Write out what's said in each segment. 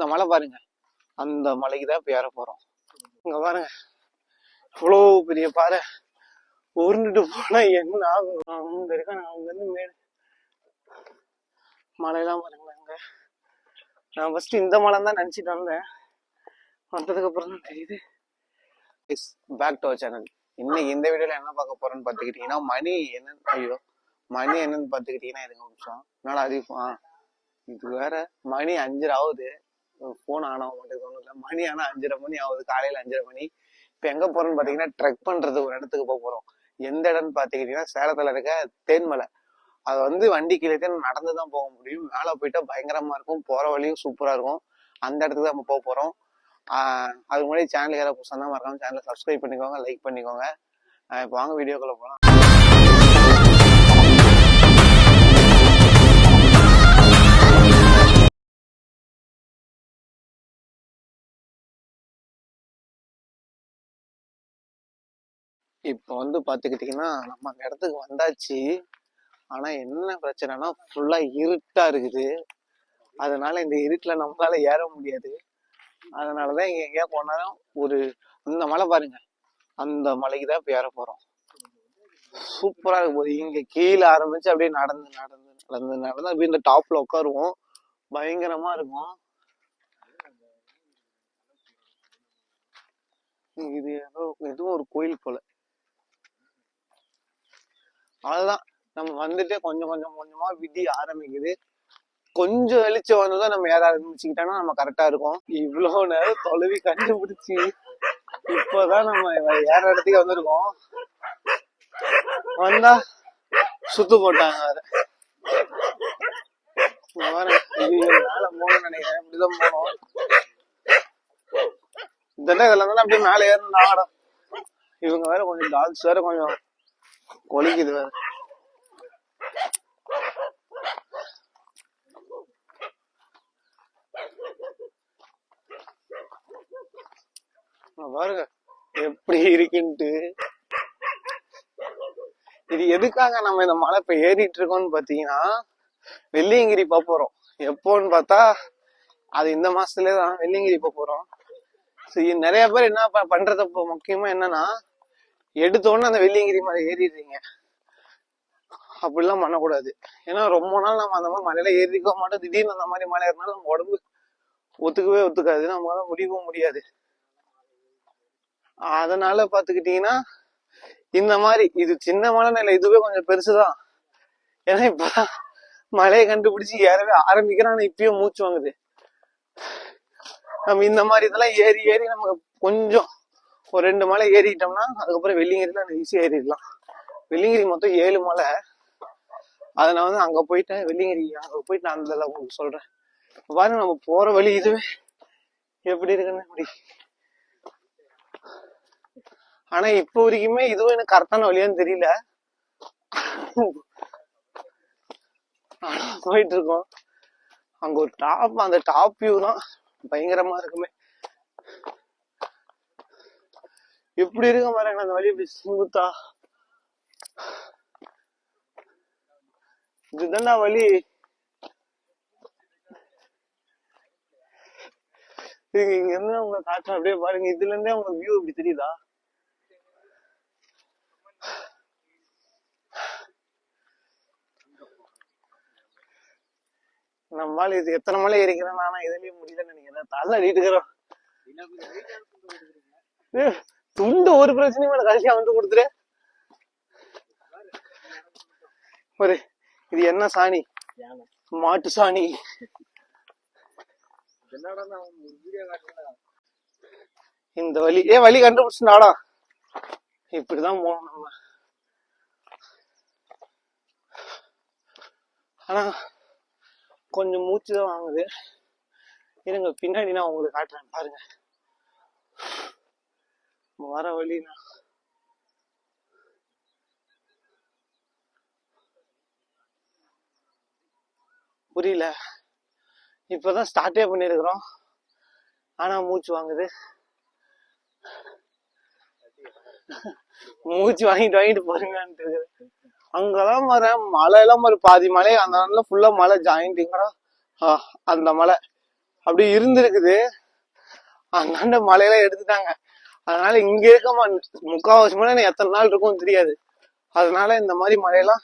அந்த மலை பாருங்க, அந்த மலைக்கு தான் இப்ப ஏற போறோம். இங்க பாருங்க, இவ்வளோ பெரிய பாறை உருண்டுட்டு போனா என்ன ஆகும்? அங்க இருக்க அங்க இருந்து மேல மலையெல்லாம் பாருங்களேன். அங்க நான் ஃபர்ஸ்ட் இந்த மலை தான் நினைச்சிட்டு வந்தேன், வந்ததுக்கு அப்புறம் தான் தெரியுது. Back to our channel. இன்னைக்கு இந்த வீடியோல என்ன பார்க்க போறோம்னு பாத்துக்கிட்டீங்கன்னா, மணி என்னன்னு பாத்துக்கிட்டீங்கன்னா, இருங்க நிமிஷம். என்னடா அதிகமா இது வேற, மணி 5:30 ஆகுது. போன் ஆன் ஆக மாட்டேங்குது. மணி ஆனா 5:30 மணி ஆகுது, காலையில 5:30 மணி. இப்ப எங்க போறோம்னு பாத்தீங்கன்னா, ட்ரெக் பண்றது ஒரு இடத்துக்கு போறோம். எந்த இடம்னு பாத்துக்கிட்டீங்கன்னா, சேலத்துல இருக்க தேன்மலை. அது வந்து வண்டி கீழே நடந்துதான் போக முடியும். மேல போயிட்டா பயங்கரமா இருக்கும், போற வழியும் சூப்பரா இருக்கும். அந்த இடத்துக்கு தான் நம்ம போறோம். அதுக்கு முன்னாடி சேனல் யாராவது புதுசா தான் மறக்காம சேனலை சப்ஸ்கிரைப் பண்ணிக்கோங்க, லைக் பண்ணிக்கோங்க. இப்போ வாங்க வீடியோக்குள்ள போலாம். இப்போ வந்து பாத்துக்கிட்டீங்கன்னா, நம்ம அந்த இடத்துக்கு வந்தாச்சு. ஆனா என்ன பிரச்சனைனா, ஃபுல்லா இருட்டா இருக்குது. அதனால இந்த இருட்டுல நம்மளால ஏற முடியாது. அதனாலதான் இங்க எங்கேயா போனாலும் இந்த மலை பாருங்க, அந்த மலைக்கு தான் இப்ப ஏற போறோம். சூப்பரா இருக்கும் போது இங்க கீழே ஆரம்பிச்சு அப்படியே நடந்து அப்படியே இந்த டாப்ல உட்காருவோம். பயங்கரமா இருக்கும். இது எதுவும் ஒரு கோயில் போல. அவ்வளவுதான், நம்ம வந்துட்டு கொஞ்சம் கொஞ்சமா விதி ஆரம்பிக்குது. கொஞ்சம் வெளிச்சம் வந்ததும் நம்ம ஏற ஆரம்பிச்சுக்கிட்டோம்னா நம்ம கரெக்டா இருக்கும். இவ்வளவு நேரம் தொலைவி கண்டுபிடிச்சு இப்பதான் நம்ம ஏற இடத்துக்கு வந்திருக்கோம். வந்தா சுத்து போட்டாங்க வேற. மேல போகணும்னு நினைக்கிறேன், இப்படிதான் போனோம். இதெல்லாம் அப்படியே மேல ஏறணும் ஆடம். இவங்க வேற கொஞ்சம் டாக்ஸ் வேற கொஞ்சம் கொலிக்குது வேற. பாருங்க எப்படி இருக்குன்ட்டு. இது எதுக்காக நம்ம இந்த மலை இப்ப ஏறிட்டு இருக்கோம்னு பாத்தீங்கன்னா, வெள்ளியங்கிரி போறோம். எப்போன்னு பார்த்தா அது இந்த மாசத்துலதான் வெள்ளியங்கிரி போறோம். நிறைய பேர் என்ன பண்றது முக்கியமா என்னன்னா, எடுத்தோன்னு அந்த வெள்ளியங்கிரி மலை ஏறிடுறீங்க. அப்படிலாம் பண்ணக்கூடாது. ஏன்னா ரொம்ப நாள் நம்ம அந்த மாதிரி மலையில ஏறிக்க மாட்டோம். திடீர்னு அந்த மாதிரி மலை ஏறினாலும் நம்ம உடம்பு ஒத்துக்காது, நம்மளால முடியவும் முடியாது. அதனால பாத்துக்கிட்டீங்கன்னா, இந்த மாதிரி இது சின்ன மலை நிலை, இதுவே கொஞ்சம் பெருசுதான். ஏன்னா இப்பதான் மலையை கண்டுபிடிச்சு ஏறவே ஆரம்பிக்கிறான், இப்பயும் மூச்சு வாங்குது. நம்ம இந்த மாதிரி இதெல்லாம் ஏறி நம்ம கொஞ்சம் ஒரு 2 மலை ஏறிட்டோம்னா அதுக்கப்புறம் வெள்ளியங்கிரில ஈஸியா ஏறிடலாம். வெள்ளியங்கிரி மொத்தம் 7 மலை. அதை நான் வந்து அங்க போயிட்டேன், வெள்ளியங்கிரி அங்க போயிட்டு நான் அந்த உங்களுக்கு சொல்றேன். பாருங்க நம்ம போற வழி இதுவே எப்படி இருக்குன்னு. அப்படி ஆனா இப்ப வரைக்குமே இதுவும் எனக்கு கரெக்டான வழியான்னு தெரியல. போயிட்டு இருக்கோம். அங்க ஒரு அந்த டாப் வியூ தான் பயங்கரமா இருக்குமே. எப்படி இருக்க பாருங்க அந்த வழி, இப்படி ஸ்மூத்தா. இதுதான்டா வழி. இங்க இருந்து உங்க காட்டுறேன், அப்படியே பாருங்க. இதுல இருந்தே உங்க வியூ இப்படி தெரியுதா? நம்மளால இது எத்தனை மலை ஏறிக்கிறேன், ஆனா இதுலயும் முடியலன்னு நினைக்கிறேன். தலை அடிட்டுக்கிறோம். துண்டு ஒரு பிரச்சனையும் மேல கடைசியா வந்து கொடுத்துரு. இது என்ன சாணி? மாட்டு சாணி. இந்த வழி கண்டுபிடிச்சுடாடா. இப்படிதான் போனோம் நம்ம. ஆனா கொஞ்சம் மூச்சுதான் வாங்குது. இருங்க பின்னாடி நான் உங்களுக்கு காட்டுறேன் பாருங்க. வர வழினா புரியல. இப்பதான் ஸ்டார்டே பண்ணிருக்கிறோம், ஆனா மூச்சு வாங்குது. மூச்சு வாங்கிட்டு பாருங்கன்ட்டு. அங்கெல்லாம் மலை எல்லாம் பாதி மலை அந்த ஃபுல்லா மலை ஜாயிண்டிங்கடா. அந்த மலை அப்படி இருந்திருக்குது. அந்தாண்ட மலையெல்லாம் எடுத்துட்டாங்க. அதனால இங்க இருக்க முக்கால்வாசி மலை எத்தனை நாள் இருக்கும்னு தெரியாது. அதனால இந்த மாதிரி மலையெல்லாம்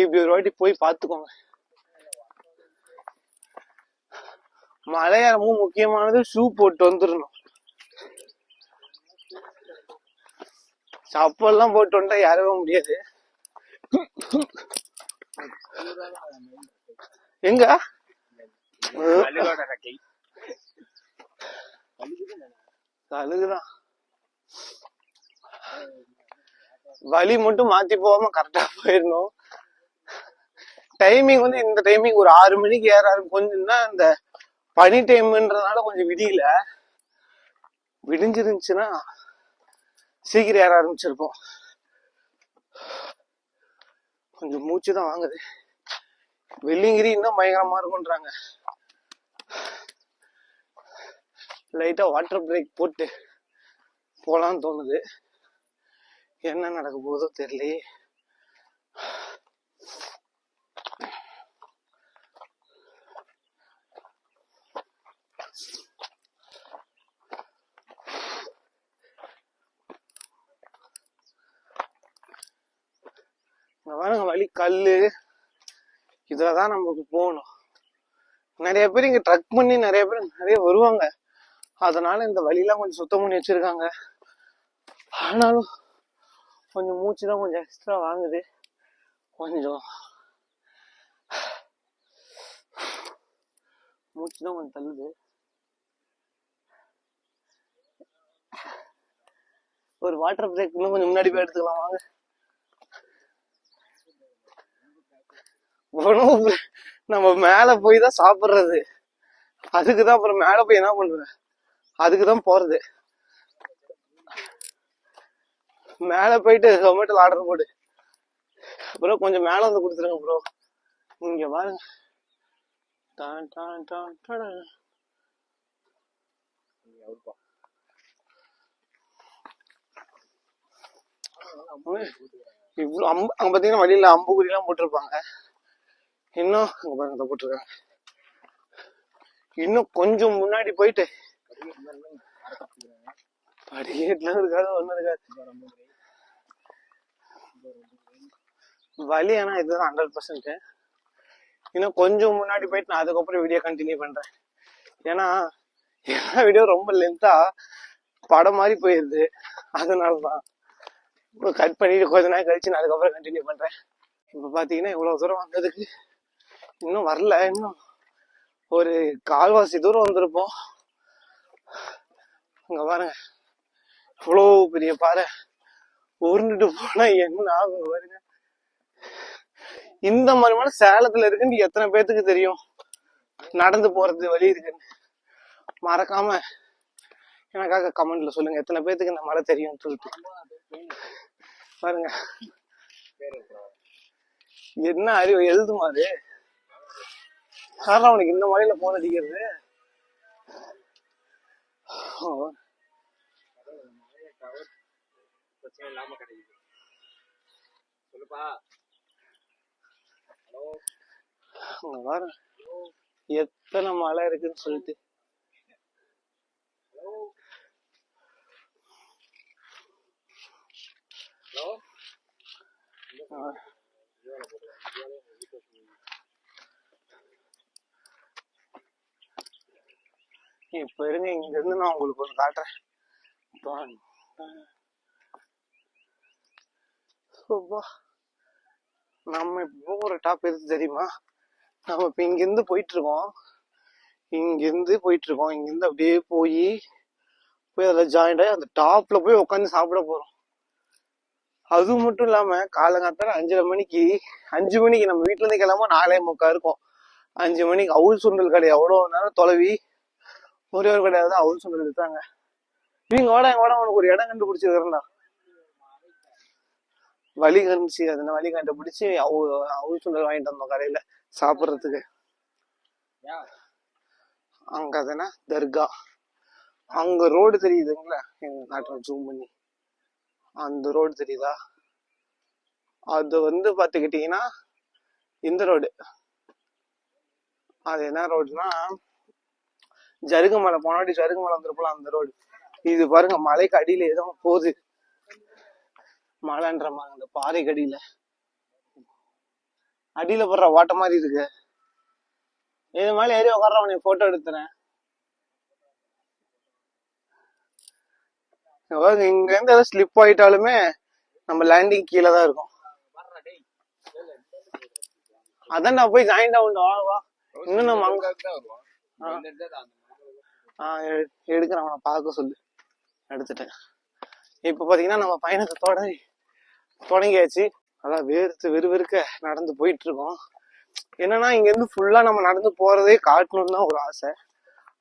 இப்படி ஒரு வாட்டி போய் பாத்துக்கோங்க. மலையாளமும் முக்கியமானது ஷூ போட்டு வந்துடணும். சப்பல்லாம் போட்டு வந்தா யாரவே முடியாது. எங்க கழுகுதான். வழி மட்டும் மாத்தி போகாம கரெக்டா போயிடணும். டைமிங் வந்து இந்த டைமிங் ஒரு 6 மணிக்கு ஏற கொஞ்சம் தான் இந்த பனி டைம்ன்றதுனால கொஞ்சம் விடியல. விடிஞ்சிருந்துச்சுன்னா சீக்கிரம் ஏற ஆரம்பிச்சிருப்போம். கொஞ்சம் மூச்சுதான் வாங்குது. வெள்ளிங்கிரி இன்னும் பயங்கரமா இருக்கும்ன்றாங்க. லைட்டா வாட்டர் பிரேக் போட்டு போலான்னு தோணுது. என்ன நடக்க போதோ தெரியலையே. பாருங்க வழி கல்லு, இதுலதான் நமக்கு போகணும். நிறைய பேர் இங்க ட்ரக் பண்ணி நிறைய பேர் நிறைய வருவாங்க. அதனால இந்த வழியெல்லாம் கொஞ்சம் சுத்தம் பண்ணி வச்சிருக்காங்க. ஆனாலும் கொஞ்சம் மூச்சுதான் கொஞ்சம் எக்ஸ்ட்ரா வாங்குது. கொஞ்சம் மூச்சுதான் கொஞ்சம் தள்ளுது. ஒரு வாட்டர் பிரேக் இன்னும் கொஞ்சம் முன்னாடி போய் எடுத்துக்கலாம் வாங்க. உணவு நம்ம மேல போய் தான் சாப்பிடுறது. அதுக்குதான் அப்புறம் மேல போய் என்ன பண்றது, அதுக்குதான் போறது. மேல போயிட்டு ஜொமேட்டோல ஆர்டர் போடு ப்ரோ, கொஞ்சம் மேல வந்து கொடுத்துருங்க ப்ரோ. இங்க பாருங்க. இவ்வளவு அங்க பாத்தீங்கன்னா வழியில அம்புக்குறி எல்லாம் போட்டிருப்பாங்க. இன்னும் அங்க பாருங்க போட்டிருக்காங்க. இன்னும் கொஞ்சம் முன்னாடி போயிட்டு படிக்கட்டுலாம் இருக்காது, ஒண்ணும் இருக்காது. வழி ஆனா இதுதான் 100%. இன்னும் கொஞ்சம் முன்னாடி போயிட்டு நான் அதுக்கப்புறம் வீடியோ கண்டினியூ பண்றேன். ஏன்னா எல்லா வீடியோ ரொம்ப லென்த்தா படம் மாதிரி போயிருது. அதனாலதான் கட் பண்ணிட்டு கொஞ்ச நேரம் கழிச்சு நான் அதுக்கப்புறம் கண்டினியூ பண்றேன். இப்ப பாத்தீங்கன்னா இவ்வளவு தூரம் வந்ததுக்கு இன்னும் வரல. இன்னும் ஒரு கால்வாசி தூரம் வந்திருப்போம். அங்க பாருங்க, இவ்வளவு பெரிய பாறை உருண்டுட்டு போனா என்ன ஆகும் பாருங்க. இந்த மாதிரி மாதிரி சேலத்துல இருக்குன்னு எத்தனை பேத்துக்கு தெரியும்? நடந்து போறது வழி இருக்குன்னு மறக்காம எனக்காக கமெண்ட்ல சொல்லுங்க. எத்தனை பேத்துக்கு இந்த மலை தெரியும் சொல்லிட்டு. பாருங்க என்ன அறிவு எழுது மாதிரி. அவனுக்கு இந்த மலையில போன் அடிக்கிறது. எத்தனை மலை இருக்குன்னு சொல்லிட்டு. இப்ப இருங்க, இங்க இருந்து நான் உங்களுக்கு ஒரு காட்டுறேன். நம்ம இப்போ ஒரு டாப் எது தெரியுமா? நம்ம இப்ப இங்கிருந்து போயிட்டு இருக்கோம். இங்கிருந்து அப்படியே போய் அதில் ஜாயிண்ட் ஆகி அந்த டாப்ல போய் உட்காந்து சாப்பிட போறோம். அது மட்டும் இல்லாம காலங்காத்தால 5 மணிக்கு நம்ம வீட்டுல இருந்து கிளம்ப 4:45 இருக்கும். 5 மணிக்கு அவுள் சுண்டல் கடை எவ்வளவு நேரம் தொலைவி ஒரே ஒரு கடையாவது அவுள் சுண்டல் எடுத்தாங்க. இவங்க வாட உனக்கு ஒரு இடம் கண்டுபிடிச்சிருக்கிறா. வழி கண்டுச்சு, அந்த வழி கண்டுபிடிச்சு அவுள் சுண்டல் வாங்கிட்டு வந்தோம் கடையில சாப்பிட்றதுக்கு. அங்க அதுனா தர்கா, அங்க ரோடு தெரியுதுங்களா? எங்க காட்டுறேன் ஜூம் பண்ணி. அந்த ரோடு தெரியுதா? அது வந்து பாத்துக்கிட்டீங்கன்னா இந்த ரோடு. அது என்ன ரோடுனா ஜருகு மலை போனாடி ஜருகு மலை வந்துருப்பலாம் அந்த ரோடு. இது பாருங்க மலைக்கு அடியில ஏதோ போகுது, மலைன்ற மாதிரி அந்த பாறைக்கு அடியில போடுற ஓட்ட மாதிரி இருக்கு. இது மேல ஏறி உட்கார்றவனை போட்டோ எடுத்துறேன். இங்க இருந்து ஏதாவது ஸ்லிப் ஆயிட்டாலுமே நம்ம லேண்டிங் கீழே தான் இருக்கும். அதான் நான் போய் ஜாயின் ஆகும். வா இன்னும் நம்ம எடுக்கிறேன், அவனை பார்க்க சொல்லு. எடுத்துட்டேன். இப்ப பாத்தீங்கன்னா நம்ம பயணத்தை தொடங்கியாச்சு. அதான் வெறுக்க நடந்து போயிட்டு இருக்கோம். என்னன்னா இங்க இருந்து ஃபுல்லா நம்ம நடந்து போறதே காட்டணும்னு தான் ஒரு ஆசை.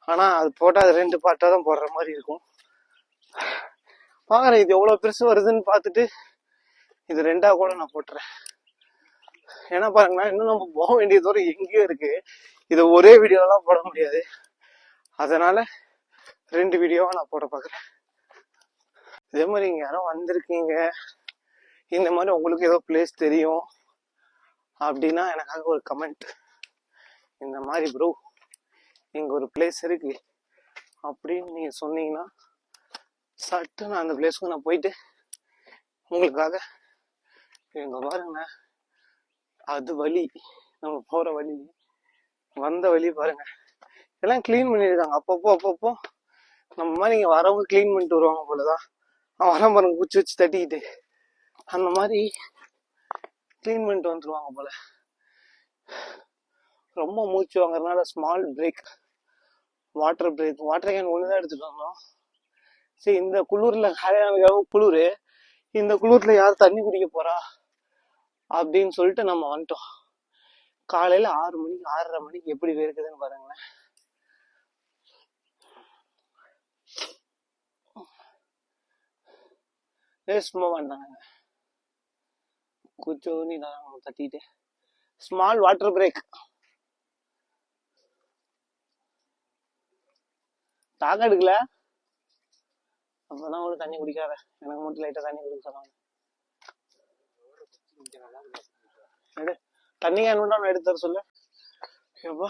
ஆனா அது போட்டா அது 2 பார்ட்டா தான் போடுற மாதிரி இருக்கும். பாக்குறேன் இது எவ்வளவு பெருசு வருதுன்னு பாத்துட்டு இது 2ஆ கூட நான் போட்டுறேன். ஏன்னா பாருங்களேன், இன்னும் நம்ம போக வேண்டிய தூரம் எங்கேயோ இருக்கு. இதை ஒரே வீடியோலாம் போட முடியாது. அதனால 2 வீடியோவா நான் போட பாக்குறேன். இதே மாதிரி இங்க யாரும் வந்திருக்கீங்க, இந்த மாதிரி உங்களுக்கு ஏதோ பிளேஸ் தெரியும் அப்படின்னா எனக்காக ஒரு கமெண்ட். இந்த மாதிரி ப்ரோ இங்க ஒரு பிளேஸ் இருக்கு அப்படின்னு நீங்க சொன்னீங்கன்னா சட்டு நான் அந்த பிளேஸ்க்கு நான் போயிட்டு உங்களுக்காக. இங்க பாருங்க, அது வழி, நம்ம போற வழி, வந்த வழி பாருங்க, எல்லாம் கிளீன் பண்ணிருக்காங்க. அப்பப்போ நம்ம மாதிரி இங்க வரவங்க கிளீன் பண்ணிட்டு வருவாங்க போலதான். வர பாருங்க குச்சி வச்சு தட்டிக்கிட்டு அந்த மாதிரி கிளீன் பண்ணிட்டு வந்துருவாங்க போல. ரொம்ப மூச்சு வாங்குறதுனால ஸ்மால் பிரேக், வாட்டர் கேன் ஒண்ணுதான் எடுத்துட்டு வந்தோம். சரி இந்த குளிர்ல குளிரு, இந்த குளிர்ல யார் தண்ணி குடிக்க போறா அப்படின்னு சொல்லிட்டு நம்ம வந்துட்டோம். காலையில 6 மணிக்கு 6:30 மணிக்கு எப்படி இருக்குதுன்னு பாருங்களேன். சும்மா வேண்டாங்க, குச்சோன்னு தட்டிட்டு ஸ்மால் வாட்டர் பிரேக். தாக்க எடுக்கல அப்பதான் ஒரு தண்ணி குடிக்காத, எனக்கு மட்டும் லைட்டா தண்ணி குடிக்க சொன்னாங்க. தண்ணி கேன் மட்டும் எடுத்து தர சொல்லு. எப்போ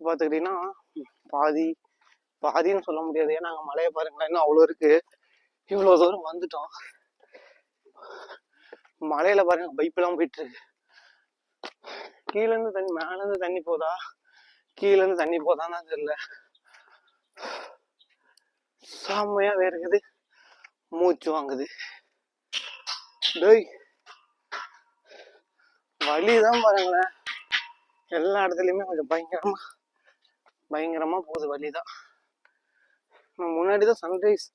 பாத்துக்கிட்டீங்கன்னா பாதின்னு சொல்ல முடியாது, ஏன்னா அங்க மழையை பாருங்களேன் இன்னும் அவ்வளவு இருக்கு. இவ்வளவு தூரம் வந்துட்டோம். மலையில பாருங்க பைப் எல்லாம் போயிட்டு இருக்கு. கீழ இருந்து தண்ணி, மேல இருந்து தண்ணி போதா கீழ இருந்து தண்ணி போதான்னு தெரியல. செம்மையா வேர்க்குது, மூச்சு வாங்குது. வலிதான் பாருங்களேன், எல்லா இடத்துலயுமே கொஞ்சம் பயங்கரமா போகுது வலிதான். முன்னாடிதான் சன்ரைஸ்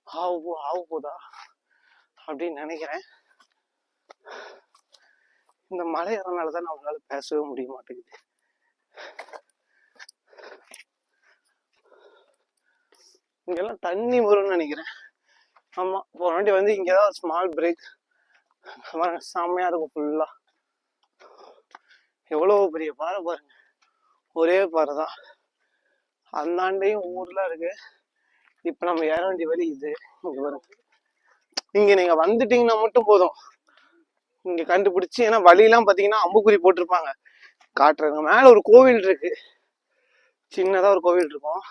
ஆக போதா அப்படின்னு நினைக்கிறேன். இந்த மழை ஏறனாலதான் நம்மளால பேசவே முடிய மாட்டேங்குது. இங்கெல்லாம் தண்ணி வரும்னு நினைக்கிறேன். ஆமா, போன வாட்டி வந்து இங்கதான் ஸ்மால் பிரேக், செம்மையா இருக்கும். ஃபுல்லா எவ்வளவு பெரிய பாறை பாருங்க, ஒரே பாறை தான். அந்தாண்டையும் ஊர்ல இருக்கு. இப்ப நம்ம ஏற வேண்டிய வழி இது. இங்க பாருங்க, இங்க நீங்க வந்துட்டீங்கன்னா மட்டும் போதும், இங்க கண்டுபிடிச்சு. ஏன்னா வழியெல்லாம் பாத்தீங்கன்னா அம்புக்குறி போட்டிருப்பாங்க, காட்டுறாங்க. மேல ஒரு கோவில் இருக்கு, சின்னதா ஒரு கோவில் இருக்கும்.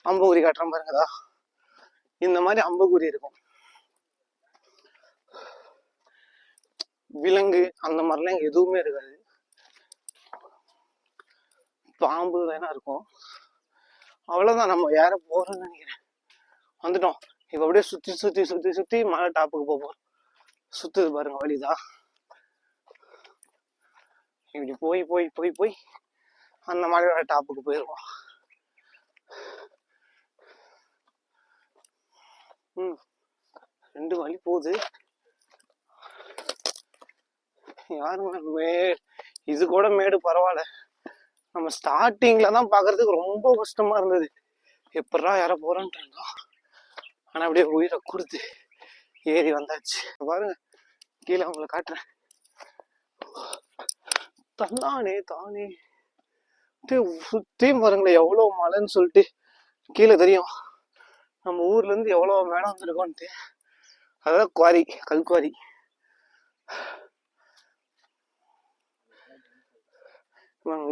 அம்புக்குறி காட்டுறேன் பாருங்கதா, இந்த மாதிரி அம்புக்குறி இருக்கும். விலங்கு அந்த மாதிரிலாம் எதுவுமே இருக்காது. பாம்பு வேணா இருக்கும், அவ்வளவுதான். நம்ம யார போறோம்னு நினைக்கிறேன். வந்துட்டோம். இப்ப அப்படியே சுத்தி மலை டாப்புக்கு போவோம். சுத்துது பாருங்க வழிதான். இப்படி போய் அந்த மலையோட டாப்புக்கு போயிருவோம். 2 வழி போகுது. யாருங்க இது கூட மேடு பரவாயில்ல. நம்ம ஸ்டார்டிங்ல தான் பாக்குறதுக்கு ரொம்ப கஷ்டமா இருந்தது, எப்படா யார போறோன்ட்டு இருந்தோம். ஆனா அப்படியே உயிரை கொடுத்து ஏறி வந்தாச்சு. பாருங்க கீழே உங்களை காட்டுறேன். தானே சுத்தியும் பாருங்களேன் எவ்வளவு மழைன்னு சொல்லிட்டு கீழே தெரியும். நம்ம ஊர்ல இருந்து எவ்வளவு மேடம் வந்திருக்கோன்ட்டு. அதான் குவாரி, கல்குவாரி.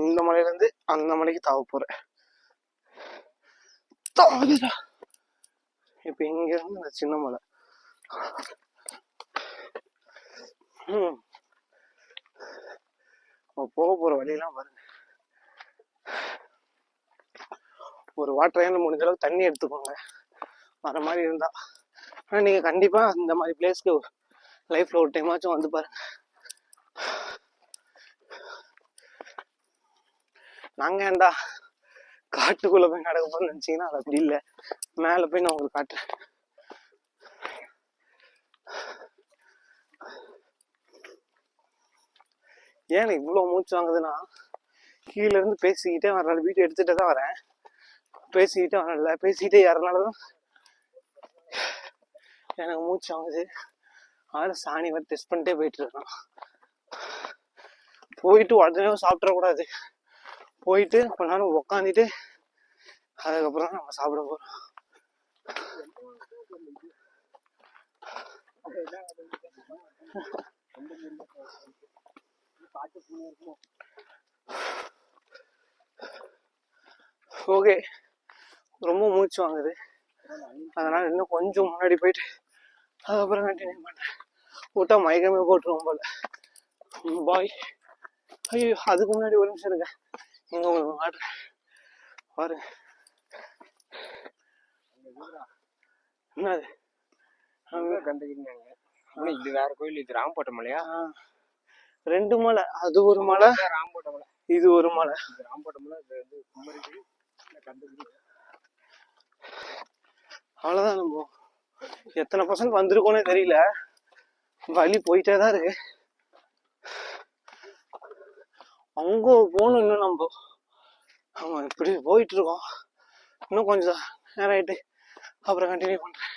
இந்த மலையில இருந்து அந்த மலைக்கு தாவ போறேன். இப்ப இங்க இருந்து இந்த சின்ன மலை போக போற வழியெல்லாம் பாருங்க. ஒரு வாட்டர் ஏன் முடிஞ்ச அளவுக்கு தண்ணி எடுத்துக்கோங்க வர மாதிரி இருந்தா. ஆனா நீங்க கண்டிப்பா இந்த மாதிரி பிளேஸ்க்கு லைஃப்ல ஒரு டைமாச்சும் வந்து பாருங்க. நாங்க ஏன்டா காட்டுக்குள்ள போய் நடக்க போறோம்னு நினைச்சீங்கன்னா அது அப்படி இல்லை. மேல போய் நான் உங்களுக்கு காட்டுறேன். ஏன் இவ்வளவு மூச்சு வாங்குதுன்னா, கீழே இருந்து பேசிக்கிட்டே வரல, வீடியோ எடுத்துட்டே தான் வரேன், பேசிக்கிட்டே வரல, பேசிக்கிட்டே ஏறனாலதான் எனக்கு மூச்சு வாங்குது. அதனால சாணி வர டெஸ்ட் பண்ணிட்டே போயிட்டு இருக்கோம். போயிட்டு உடனே சாப்பிடக்கூடாது, போயிட்டு கொஞ்ச நேரம் உக்காந்துட்டு அதுக்கப்புறம் நம்ம சாப்பிட போறோம். ஓகே, ரொம்ப மூச்சு வாங்குது, அதனால இன்னும் கொஞ்சம் முன்னாடி போயிட்டு அதுக்கப்புறம் கண்டினியூ பண்றேன். விட்டா மயக்கமே போட்டுருவோம் போல. பாய். ஐயோ, அதுக்கு முன்னாடி ஒரு நிமிஷம் இருங்க, இங்க உங்களுக்கு மாட்டுறேன் பாருங்க. என்னது இது வேற கோயில், இது ராம்போட்ட மலையா? 2 மலை, அது ஒரு மலை, ராம்போட்ட மலை, இது ஒரு மலை. ராம்போட்ட மலை, இது வந்து குமரிகிரி, கந்தகிரி. அவ்வளவுதான். நம்ம எத்தனை பர்சன்ட் வந்திருக்கோன்னே தெரியல, வழி போயிட்டே தான் இருக்கு. அங்க போகணும் இன்னும். நம்ம ஆமா இப்படி போயிட்டு இருக்கோம், இன்னும் கொஞ்சம் நேரம் ஆயிட்டு அப்புறம் கண்டினியூ பண்றேன்.